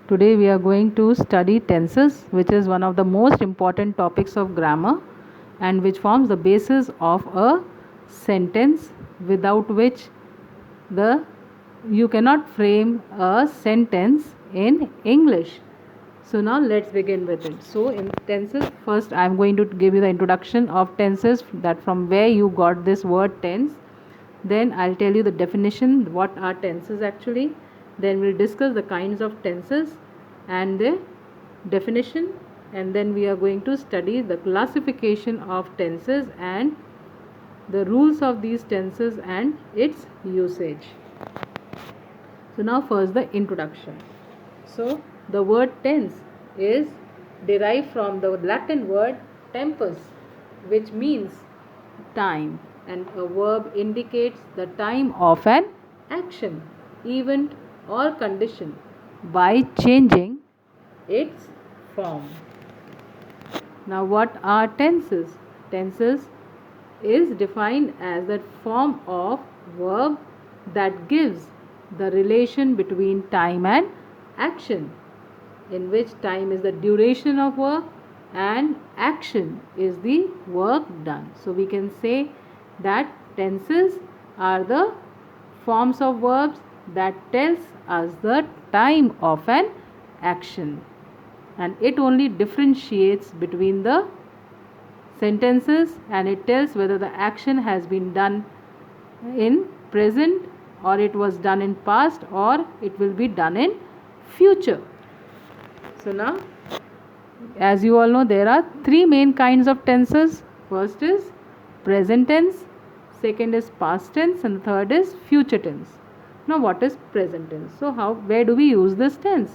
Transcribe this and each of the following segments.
Today we are going to study tenses, which is one of the most important topics of grammar and which forms the basis of a sentence, without which the you cannot frame a sentence in English. So now let's begin with it. So in tenses, first I am going to give you the introduction of tenses, that from where you got this word tense. Then I'll tell you the definition, what are tenses actually. Then we'll discuss the kinds of tenses and the definition, and then we are going to study the classification of tenses and the rules of these tenses and its usage. So now first the introduction. So the word tense is derived from the Latin word tempus, which means time, and a verb indicates the time of an action, event or condition by changing its form. Now what are tenses? Tenses is defined as that form of verb that gives the relation between time and action, in which time is the duration of work and action is the work done. So we can say that tenses are the forms of verbs that tells us the time of an action, and it only differentiates between the sentences, and it tells whether the action has been done in present, or it was done in past, or it will be done in future. So now, as you all know, there are three main kinds of tenses. First is present tense, second is past tense, and the third is future tense. Now what is present tense? So where do we use this tense?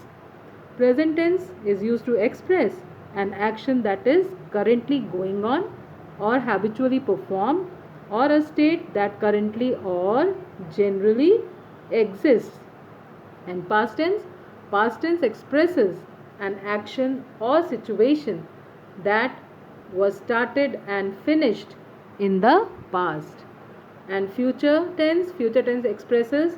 Present tense is used to express an action that is currently going on or habitually performed, or a state that currently or generally exists. And past tense expresses an action or situation that was started and finished in the past. And future tense expresses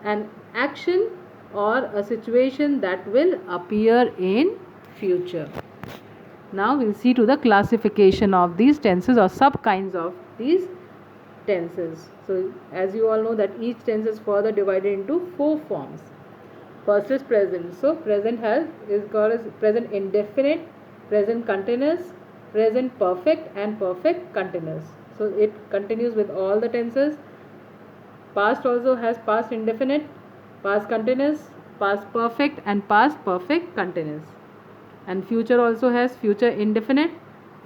an action or a situation that will appear in future. Now we'll see to the classification of these tenses or sub kinds of these tenses. So as you all know that each tense is further divided into four forms. First is present. So present is called as present indefinite, present continuous, present perfect and perfect continuous. So it continues with all the tenses. Past also has past indefinite, past continuous, past perfect and past perfect continuous. And future also has future indefinite,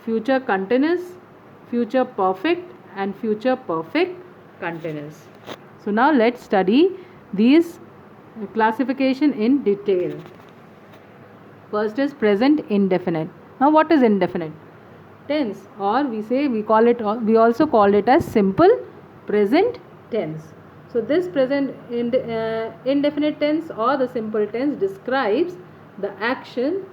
future continuous, future perfect and future perfect continuous. So now let's study these classification in detail. First is present indefinite. Now what is indefinite? Tense, or we also call it as simple present tense. So this present indefinite tense or the simple tense describes the action,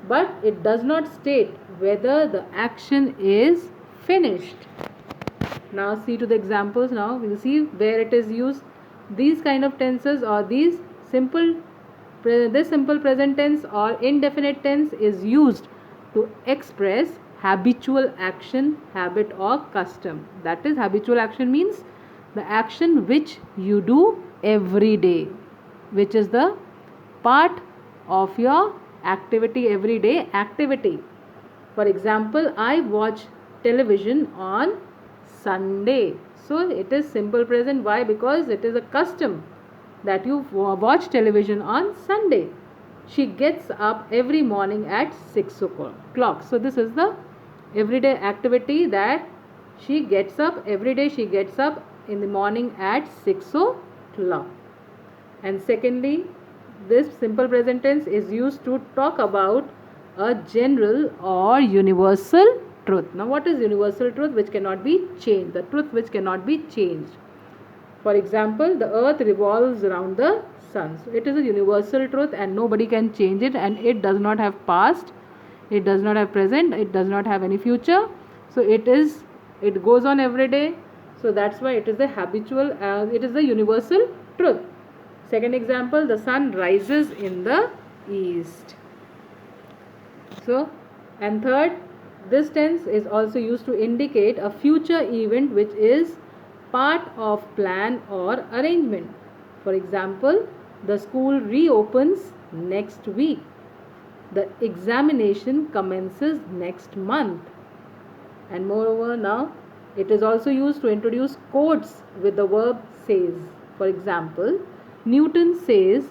but it does not state whether the action is finished. Now see to the examples. Now we will see where it is used. These kind of tenses or this simple present tense or indefinite tense is used to express habitual action, habit or custom. That is, habitual action means the action which you do every day, which is the part of your activity, everyday activity. For example, I watch television on Sunday. So it is simple present. Why? Because it is a custom that you watch television on Sunday. She gets up every morning at 6 o'clock. So this is the everyday activity that she gets up every day. She gets up in the morning at 6 o'clock. And secondly, this simple present tense is used to talk about a general or universal truth. Now what is universal truth? Which cannot be changed. The truth which cannot be changed. For example, the earth revolves around the sun. So it is a universal truth and nobody can change it, and it does not have past, it does not have present, it does not have any future. So it goes on every day. So that's why it is a habitual, it is a universal truth. Second example, the sun rises in the east. So, and third, this tense is also used to indicate a future event which is part of plan or arrangement. For example, the school reopens next week. The examination commences next month. And moreover, now it is also used to introduce quotes with the verb says. For example, Newton says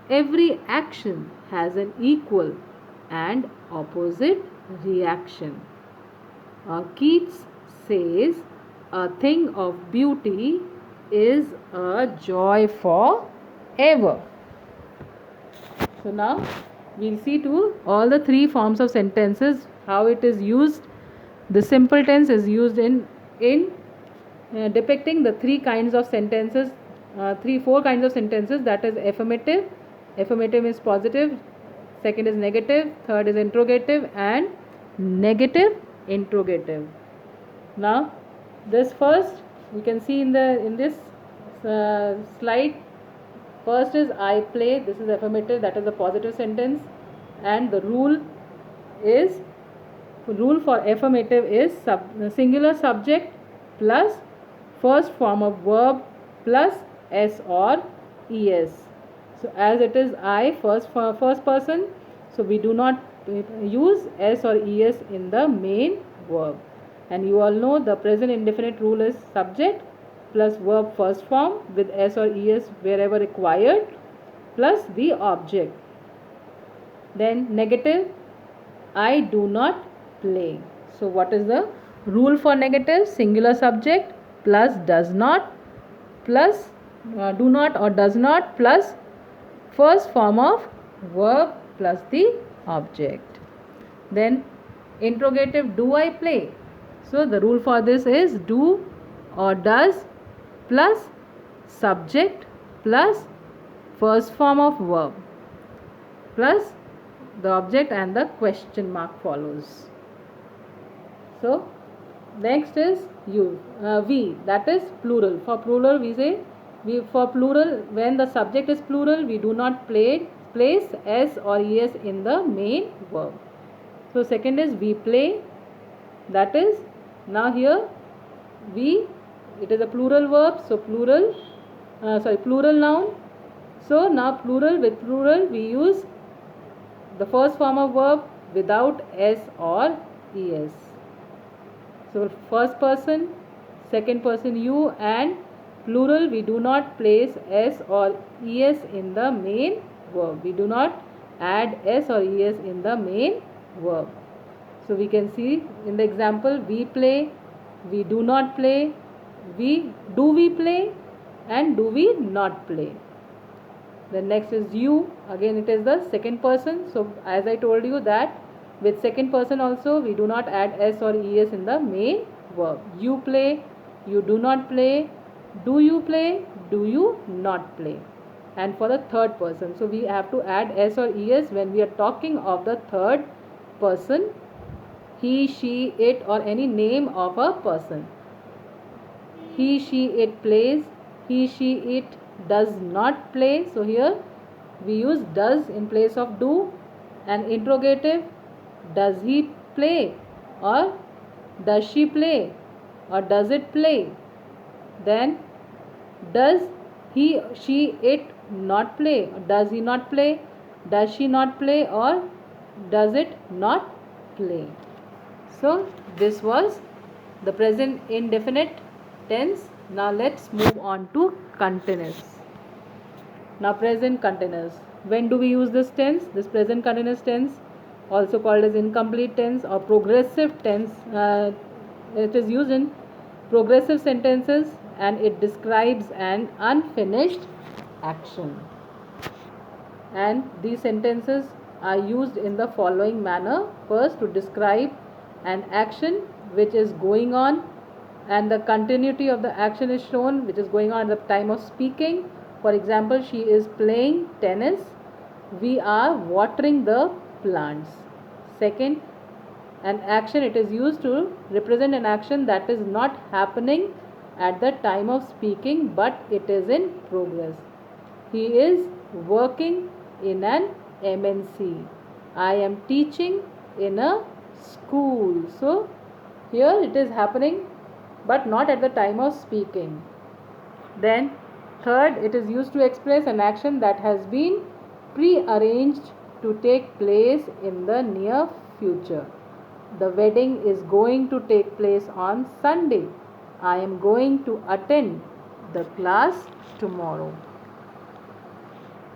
every action has an equal and opposite reaction. Keats says a thing of beauty is a joy for ever. So now we'll see to all the three forms of sentences how it is used. The simple tense is used in depicting the three kinds of sentences, four kinds of sentences, that is affirmative. Affirmative is positive, second is negative, third is interrogative, and negative interrogative. Now this first we can see in this slide. First is I play, this is affirmative, that is a positive sentence, and the rule for affirmative is singular subject plus first form of verb plus s or es. So as it is I, first person, so we do not use s or es in the main verb. And you all know the present indefinite rule is subject plus verb first form with s or es wherever required plus the object. Then negative, I do not play. So what is the rule for negative? Singular subject plus does not plus do not or does not plus first form of verb plus the object. Then interrogative, do I play? So the rule for this is do or does plus subject plus first form of verb plus the object and the question mark follows. So next is we, that is plural. For plural we say for plural, when the subject is plural, we do not place s or es in the main verb. So second is we play, that is now here we, it is a plural verb, so plural noun. So now plural, with plural we use the first form of verb without s or es. So first person, second person you, and plural we do not place s or es in the main verb. We do not add s or es in the main verb. So we can see in the example, we play, we do not play, do we play, and do we not play. The next is you, again it is the second person. So as I told you that with second person also we do not add s or es in the main verb. You play, you do not play, do you play, do you not play. And for the third person, so we have to add s or es when we are talking of the third person, he, she, it, or any name of a person. He, she, it plays, he, she, it does not play. So here we use does in place of do. And interrogative, does he play, or does she play, or does it play. Then does he, she, it not play, or does he not play, does she not play, or does it not play. So this was the present indefinite tense. Now let's move on to continuous. Now present continuous. When do we use this tense? This present continuous tense, also called as incomplete tense or progressive tense, it is used in progressive sentences and it describes an unfinished action. And these sentences are used in the following manner. First, to describe an action which is going on and the continuity of the action is shown which is going on at the time of speaking. For example, she is playing tennis, we are watering the plants. Second, an action, it is used to represent an action that is not happening at the time of speaking but it is in progress. He is working in an MNC. I am teaching in a school. So here it is happening, but not at the time of speaking. Then third, it is used to express an action that has been pre-arranged to take place in the near future. The wedding is going to take place on Sunday. I am going to attend the class tomorrow.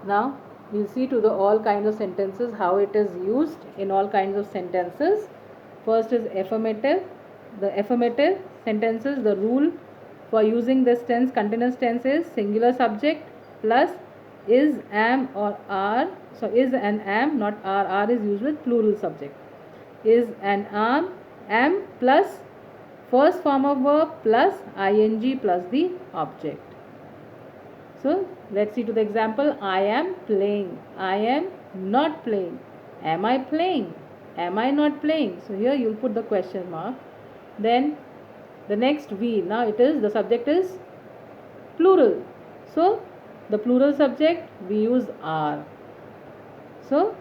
Now we'll see to the all kinds of sentences how it is used in all kinds of sentences. First is affirmative. The affirmative sentences, the rule for using this tense, continuous tense, is singular subject plus is, am or are. So is and am, not are. Are is used with plural subject. Is and am plus first form of verb plus ing plus the object. So let's see to the example. I am playing. I am not playing. Am I playing? Am I not playing? So here you'll put the question mark. Then the next we. Now it is, the subject is plural. So the plural subject we use are. So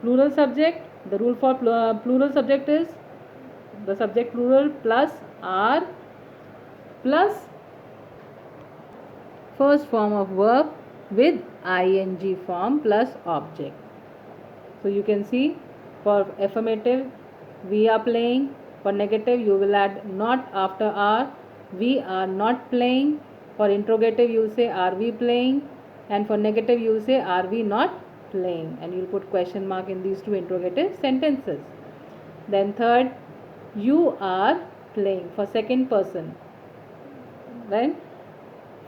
plural subject, the rule for plural subject is the subject plural plus are plus first form of verb with ing form plus object. So you can see for affirmative we are playing, for negative you will add not after are, we are not playing. For interrogative you will say are we playing, and for negative you will say are we not playing, and you will put question mark in these two interrogative sentences. Then third, you are playing for second person. Then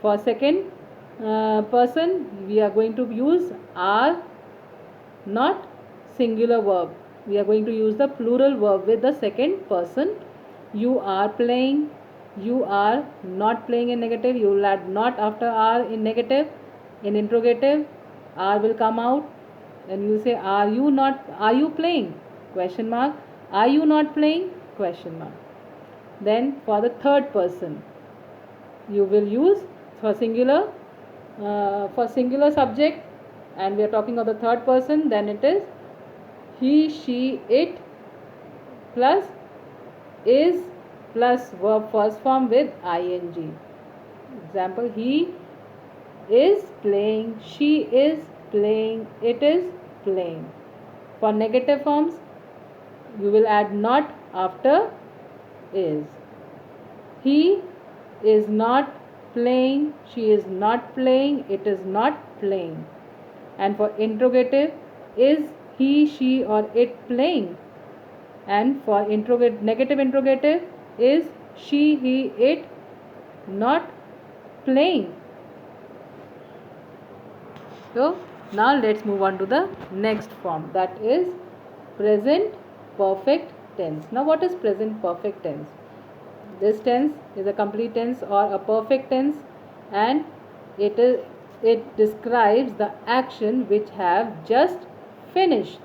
for second person we are going to use are, not singular verb. We are going to use the plural verb with the second person. You are playing. You are not playing in negative. You will add not after are in negative. In interrogative, are will come out. Then you say, are you playing? Question mark. Are you not playing? Question mark. Then for the third person, you will use for singular subject, and we are talking of the third person, then it is he, she, it plus is plus verb first form with ing. Example, he is playing, she is playing, it is playing. For negative forms, you will add not after is. He is not playing, she is not playing, it is not playing. And for interrogative, is he, she or it playing? And for negative interrogative, is she, he, it not playing? So now let's move on to the next form, that is present perfect tense. Now what is present perfect tense? This tense is a complete tense or a perfect tense, and it describes the action which have just finished.